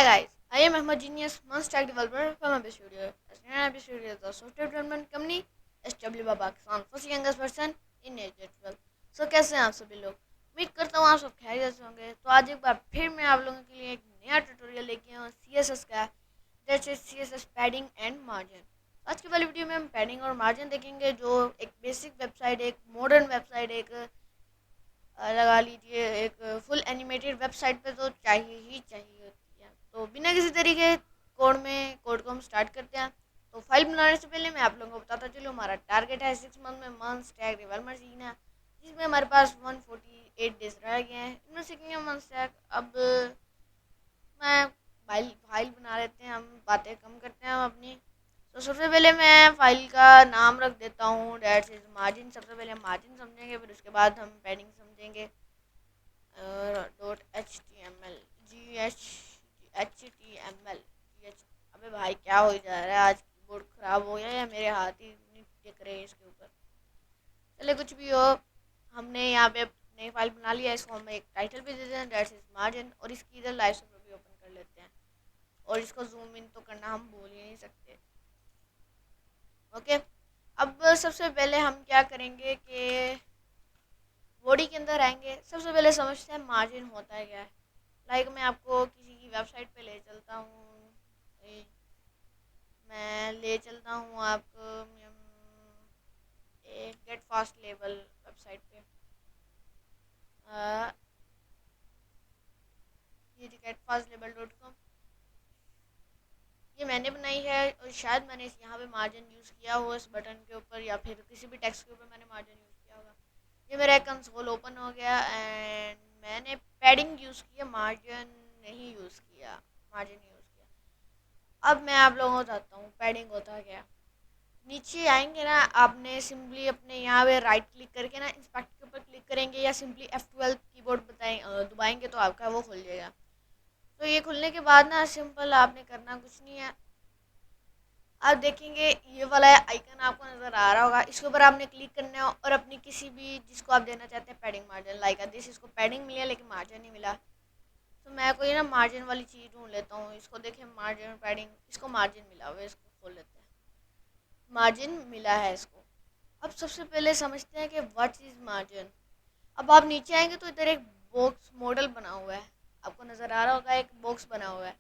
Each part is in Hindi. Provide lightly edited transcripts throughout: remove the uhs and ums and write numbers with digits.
guys, I am Ahmad Genius, Monstack developer from Abyss Studio. Abyss Studio is a software development company established by Pakistan, first youngest person in age 12. So कैसे हैं आप सभी लोग? उम्मीद करता हूँ आप सब खैरियत से होंगे। तो आज एक बार फिर मैं आप लोगों के लिए एक नया ट्यूटोरियल लेके आया हूँ CSS का, जैसे CSS पैडिंग एंड मार्जिन। आज की वाली वीडियो में हम पैडिंग और मार्जिन देखेंगे, जो एक बेसिक वेबसाइट, एक मॉडर्न वेबसाइट, एक लगा लीजिए एक फुल एनिमेटेड वेबसाइट पे तो चाहिए ही चाहिए होती है। तो बिना किसी तरीके कोड को हम स्टार्ट करते हैं। तो फाइल बनाने से पहले मैं आप लोगों को बताता चलूँ, हमारा टारगेट है 6 मंथ में मंथ स्टैक डेवलपमेंट सीखना, जिसमें हमारे पास 148 डेज रह गए हैं। इनमें सीखेंगे मंथ स्टैक। अब मैं फाइल बना लेते हैं, हम बातें कम करते हैं हम अपनी। तो सबसे पहले मैं फाइल का नाम रख देता हूँ, डेट्स इज मार्जिन। सबसे पहले हम मार्जिन समझेंगे, फिर उसके बाद हम पैडिंग समझेंगे। .html GHTML। अबे भाई क्या हो जा रहा है, आज कीबोर्ड खराब हो गया या मेरे हाथ ही नहीं टिक रहे हैं इसके ऊपर। चले कुछ भी हो, हमने यहाँ पे नई फाइल बना लिया। इसको हम एक टाइटल भी दे देते हैं, दैट्स इज मार्जिन। और इसकी इधर लाइव सर्वर भी ओपन कर लेते हैं, और इसको जूम इन तो करना हम भूल ही नहीं सकते। ओके, अब सबसे पहले हम क्या करेंगे कि बॉडी के अंदर आएंगे। सबसे पहले समझते हैं मार्जिन होता है क्या है। मैं आपको किसी की वेबसाइट पे ले चलता हूँ, मैं ले चलता हूँ आपको एक गेट फास्ट लेबल वेबसाइट पे। ये getfastlevel.com, ये मैंने बनाई है। और शायद मैंने यहाँ पे मार्जिन यूज़ किया हो इस बटन के ऊपर, या फिर किसी भी टेक्स्ट के ऊपर मैंने मार्जिन यूज़ किया होगा। ये मेरा कंसोल ओपन हो गया एंड मैंने पैडिंग यूज़ किया, मार्जिन नहीं यूज़ किया, मार्जिन यूज़ किया। अब मैं आप लोगों को बताता हूँ पैडिंग होता क्या। नीचे आएंगे ना, आपने सिंपली अपने यहाँ पे राइट क्लिक करके ना इंस्पेक्ट के ऊपर क्लिक करेंगे, या सिंपली F12 कीबोर्ड दबाएंगे तो आपका वो खुल जाएगा। तो ये खुलने के बाद ना सिंपल आपने करना कुछ नहीं है। आप देखेंगे ये वाला आइकन आपको नज़र आ रहा होगा, इसके ऊपर आपने क्लिक करना है और अपनी किसी भी जिसको आप देना चाहते हैं पैडिंग मार्जिन, लाइक दिस, इसको पैडिंग मिला लेकिन मार्जिन नहीं मिला। तो मैं कोई ना मार्जिन वाली चीज़ ढूंढ लेता हूँ। इसको देखें मार्जिन पैडिंग, इसको मार्जिन मिला हुआ है, इसको खोल लेते हैं। मार्जिन मिला है इसको। अब सबसे पहले समझते हैं कि व्हाट इज़ मार्जिन। अब आप नीचे आएंगे तो इधर एक बॉक्स मॉडल बना हुआ है, आपको नज़र आ रहा होगा, एक बॉक्स बना हुआ है।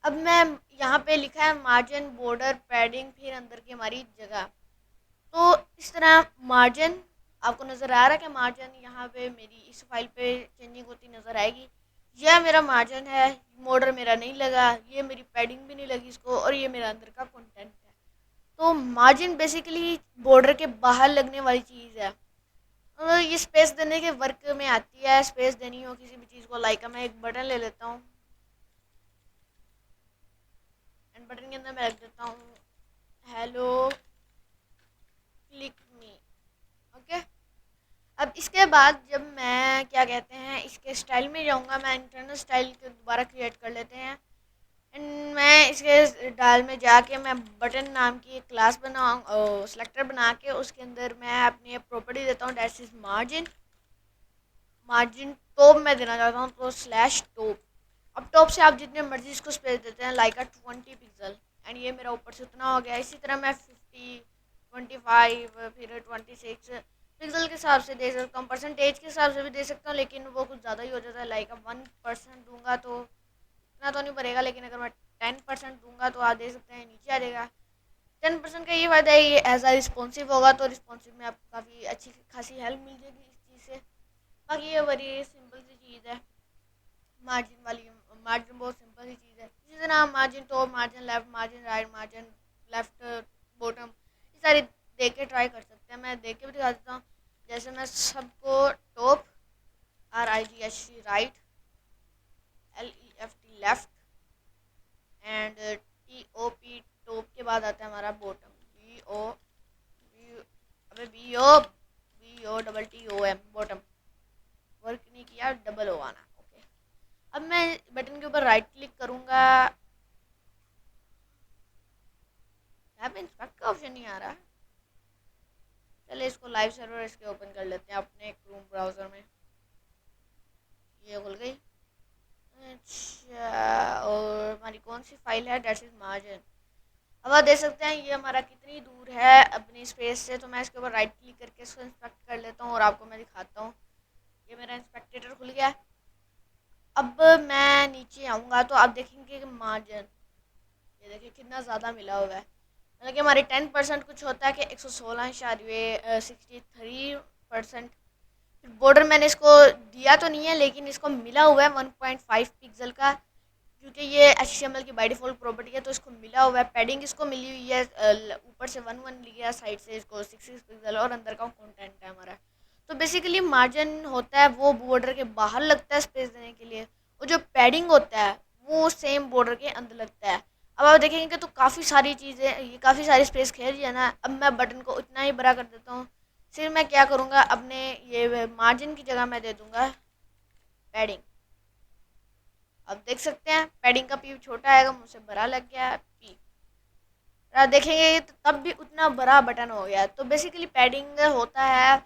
अब मैं यहाँ पे लिखा है मार्जिन बॉर्डर पैडिंग, फिर अंदर की हमारी जगह। तो इस तरह मार्जिन आपको नज़र आ रहा है कि मार्जिन यहाँ पे मेरी इस फाइल पे चेंजिंग होती नज़र आएगी। यह मेरा मार्जिन है, बॉर्डर मेरा नहीं लगा, ये मेरी पैडिंग भी नहीं लगी इसको, और ये मेरा अंदर का कंटेंट है। तो मार्जिन बेसिकली बॉर्डर के बाहर लगने वाली चीज़ है। ये स्पेस देने के वर्क में आती है। स्पेस देनी हो किसी भी चीज़ को, लाइक मैं एक बटन ले लेता हूँ एंड बटन के अंदर मैं रख देता हूँ हेलो क्लिक मी। ओके, अब इसके बाद जब मैं क्या कहते हैं इसके स्टाइल में जाऊँगा, मैं इंटरनल स्टाइल के दोबारा क्रिएट कर लेते हैं। एंड मैं इसके डाल में जाके मैं बटन नाम की एक क्लास बनाऊँ, सेलेक्टर बना के उसके अंदर मैं अपनी प्रॉपर्टी देता हूँ, that is margin. Margin top मैं देना चाहता हूँ, तो स्लैश टॉप। अब टॉप से आप जितने मर्जी इसको स्पेस देते हैं, लाइक 20 पिक्सल। एंड ये मेरा ऊपर से उतना हो गया। इसी तरह मैं 50, 25, फिर 26 पिक्सल के हिसाब से दे सकता हूँ। परसेंटेज के हिसाब से भी दे सकता हूँ, लेकिन वो कुछ ज़्यादा ही हो जाता है। लाइक 1% दूंगा तो इतना तो नहीं बढ़ेगा, लेकिन अगर मैं 10% दूंगा तो आप दे सकते हैं नीचे आ जाएगा। 10% का ये फ़ायदा है, ये एज आ रिस्पॉन्सिव होगा, तो रिस्पॉन्सिव में आपको काफ़ी अच्छी खासी हेल्प मिल जाएगी इस चीज़ से। बाकी ये बड़ी सिंपल सी चीज़ है मार्जिन वाली। मार्जिन बहुत सिंपल सी चीज़ है। इसी तरह margin top, margin left, margin right, margin left bottom, ये सारी देख के ट्राई कर सकते हैं। मैं देख के भी दिखा देता हूँ। जैसे मैं सबको top, RIGHT right, LEFT left, and TOP top के बाद आता है हमारा बॉटम, BOTTOM बॉटम। वर्क नहीं किया, डबल ओ आना। ओके, अब मैं बटन के ऊपर राइट क्लिक करूँगा, यहाँ पे इंस्पेक्ट का ऑप्शन नहीं आ रहा। चलिए इसको लाइव सर्वर इसके ओपन कर लेते हैं अपने क्रोम ब्राउज़र में। ये खुल गई। अच्छा, और हमारी कौन सी फाइल है, दैट इज मार्जिन। अब आप देख सकते हैं ये हमारा कितनी दूर है अपनी स्पेस से। तो मैं इसके ऊपर राइट क्लिक करके इसको इंस्पेक्ट कर लेता हूँ और आपको मैं दिखाता हूँ। ये मेरा इंस्पेक्टेटर खुल गया। अब मैं नीचे आऊँगा तो आप देखेंगे कि मार्जिन, ये देखिए कितना ज़्यादा मिला हुआ है। मतलब कि हमारे 10% कुछ होता है कि 116.63%। फिर बॉर्डर मैंने इसको दिया तो नहीं है, लेकिन इसको मिला हुआ है 1.5 पिक्सल का, क्योंकि ये HTML की बाय डिफ़ॉल्ट प्रॉपर्टी है तो इसको मिला हुआ है। पैडिंग इसको मिली हुई है, ऊपर से 1 लिया, साइड से इसको 6 पिक्सल, और अंदर का कंटेंट है हमारा। तो बेसिकली मार्जिन होता है वो बॉर्डर के बाहर लगता है स्पेस देने के लिए, और जो पैडिंग होता है वो सेम बॉर्डर के अंदर लगता है। अब आप देखेंगे कि तो काफ़ी सारी चीज़ें, ये काफ़ी सारी स्पेस खेल रही है ना। अब मैं बटन को इतना ही बड़ा कर देता हूँ। फिर मैं क्या करूँगा, अपने ये मार्जिन की जगह मैं दे दूँगा पैडिंग। अब देख सकते हैं पैडिंग का पी छोटा आएगा, मुझसे बड़ा लग गया है पी। आप देखेंगे तो तब भी उतना बड़ा बटन हो गया है। तो बेसिकली पैडिंग होता है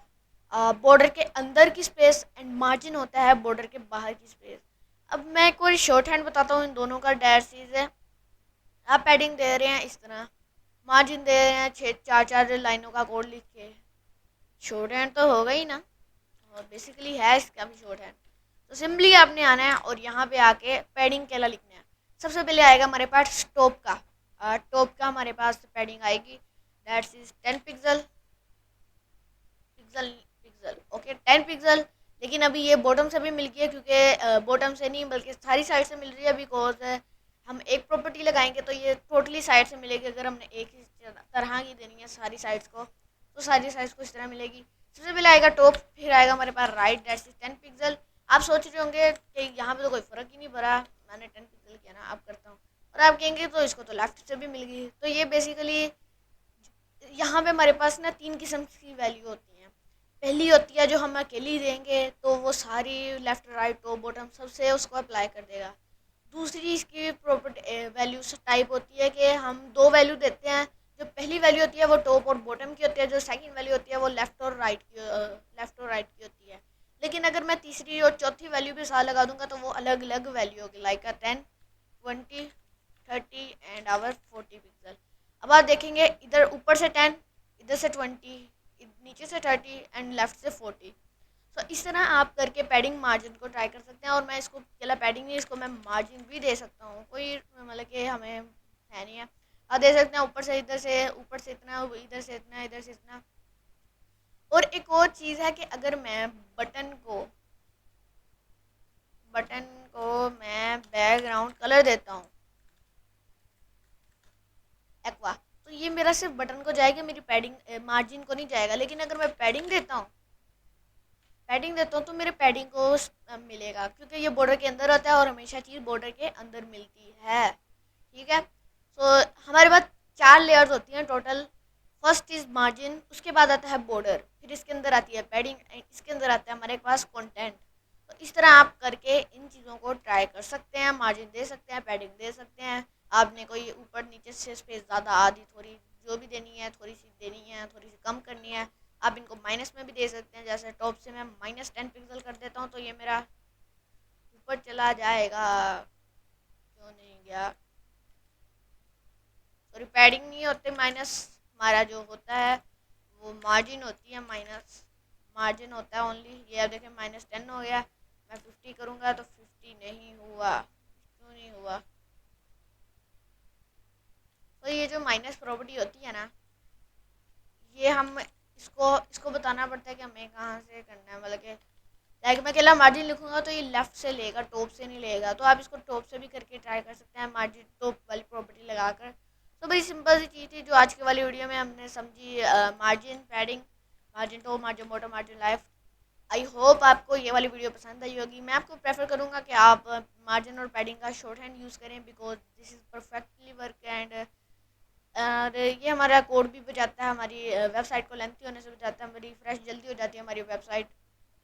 बॉर्डर के अंदर की स्पेस, एंड मार्जिन होता है बॉर्डर के बाहर की स्पेस। अब मैं एक और शॉर्ट हैंड बताता हूँ इन दोनों का, डायरेक्ट चीज़ है। आप पैडिंग दे रहे हैं इस तरह, मार्जिन दे रहे हैं 4 4 लाइनों का कोड लिख के, शॉर्ट हैंड तो होगा ही ना। और बेसिकली है इसका भी शॉर्ट हैंड। तो सिंपली आपने आना है और यहाँ पे आके पैडिंग केला लिखना है। सबसे पहले आएगा हमारे पास टॉप का, टॉप का हमारे पास पैडिंग आएगी, that's is 10 pixel pixel, okay 10 pixel. लेकिन अभी ये बॉटम से भी मिल गई है, क्योंकि बॉटम से नहीं बल्कि सारी साइड से मिल रही है, बिकॉज हम एक प्रॉपर्टी लगाएंगे तो ये टोटली साइड से मिलेगी। अगर हमने एक ही तरह की देनी है सारी साइड्स को, तो सारी साइड्स को इस तरह मिलेगी। सबसे पहले आएगा टॉप, फिर आएगा हमारे पास राइट, दैट्स इज 10 पिक्सल। आप सोच रहे होंगे कि यहाँ पे तो कोई फ़र्क ही नहीं पड़ा, मैंने 10 पिक्सल किया ना, आप करता हूँ। और आप कहेंगे तो इसको तो लेफ्ट से भी मिल गई। तो ये बेसिकली यहाँ पे हमारे पास ना 3 किस्म की वैल्यू होती हैं। पहली होती है जो हम अकेली देंगे तो वो सारी लेफ़्ट राइट टॉप बॉटम सबसे उसको अप्लाई कर देगा। दूसरी इसकी प्रॉपर्टी वैल्यू टाइप होती है कि हम दो वैल्यू देते हैं। जो पहली वैल्यू होती है वो टॉप और बॉटम की होती है, जो सेकंड वैल्यू होती है वो लेफ़्ट और राइट की होती है। लेकिन अगर मैं तीसरी और चौथी वैल्यू भी साथ लगा दूंगा तो वो अलग अलग वैल्यू होगी, लाइक 10 20 30 एंड आवर 40 पिक्सल। अब आप देखेंगे इधर ऊपर से 10, इधर से 20, नीचे से 30 एंड लेफ्ट से 40। तो इस तरह आप करके पैडिंग मार्जिन को ट्राई कर सकते हैं। और मैं इसको अकेला पैडिंग नहीं, इसको मैं मार्जिन भी दे सकता हूँ, कोई मतलब कि हमें है नहीं है। आप दे सकते हैं ऊपर से, इधर से ऊपर से इतना, इधर से इतना, इधर से इतना। और एक और चीज़ है कि अगर मैं बटन को मैं बैकग्राउंड कलर देता हूँ एक्वा, तो ये मेरा सिर्फ बटन को जाएगा, मेरी पैडिंग मार्जिन को नहीं जाएगा। लेकिन अगर मैं पैडिंग देता हूँ तो मेरे पैडिंग को मिलेगा, क्योंकि ये बॉर्डर के अंदर होता है और हमेशा चीज़ बॉर्डर के अंदर मिलती है। ठीक है। तो हमारे पास 4 लेयर्स होती हैं टोटल। फर्स्ट इज मार्जिन, उसके बाद आता है बॉर्डर, फिर इसके अंदर आती है पैडिंग, इसके अंदर आता है हमारे पास कंटेंट। तो इस तरह आप करके इन चीज़ों को ट्राई कर सकते हैं, मार्जिन दे सकते हैं, पैडिंग दे सकते हैं। आपने कोई ऊपर नीचे से स्पेस ज़्यादा आधी थोड़ी जो भी देनी है, थोड़ी सी देनी है, थोड़ी सी कम करनी है, आप इनको माइनस में भी दे सकते हैं। जैसे टॉप से मैं -10 पिक्सल कर देता हूँ तो ये मेरा ऊपर चला जाएगा, क्यों नहीं गया, सॉरी पैडिंग नहीं होते माइनस, हमारा जो होता है वो मार्जिन होती है माइनस, मार्जिन होता है ओनली। ये आप देखें -10 हो गया। मैं 50 करूँगा तो 50 नहीं हुआ, क्यों नहीं हुआ। तो ये जो माइनस प्रॉपर्टी होती है ना, ये हम इसको इसको बताना पड़ता है कि हमें कहाँ से करना है। मतलब कि लाइक मैं अकेला मार्जिन लिखूंगा तो ये लेफ्ट से लेगा, टॉप से नहीं लेगा। तो आप इसको टॉप से भी करके ट्राई कर सकते हैं, मार्जिन टॉप वाली प्रॉपर्टी लगाकर। तो बड़ी सिंपल सी चीज़ थी जो आज की वाली वीडियो में हमने समझी, margin, padding, margin top, margin bottom, margin left. I hope आपको ये वाली वीडियो पसंद आई होगी। मैं आपको प्रेफर करूँगा कि आप मार्जिन और पैडिंग का शॉर्ट हैंड यूज़ करें, because this is perfectly work. And और ये हमारा कोड भी बचाता है, हमारी वेबसाइट को लेंथी होने से बचाता है, हमारी रिफ्रेश जल्दी हो जाती है, हमारी वेबसाइट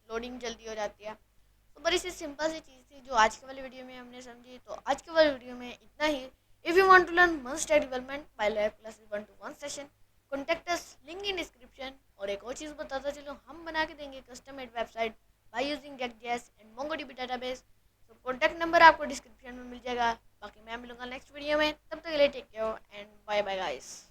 लोडिंग जल्दी हो जाती है। तो बड़ी सी सिंपल सी चीज़ थी जो आज के वाली वीडियो में हमने समझी। तो आज के वाली वीडियो में इतना ही। If you want to learn must stack development by live classes 1-to-1 session, contact us, link in description. और एक और चीज़ बताता चलो, हम बना के देंगे custom made website by using React.js and MongoDB database. Contact number आपको डिस्क्रिप्शन में मिल जाएगा। बाकी मैं मिलूंगा नेक्स्ट वीडियो में, तब तक के लिए take care and bye bye guys.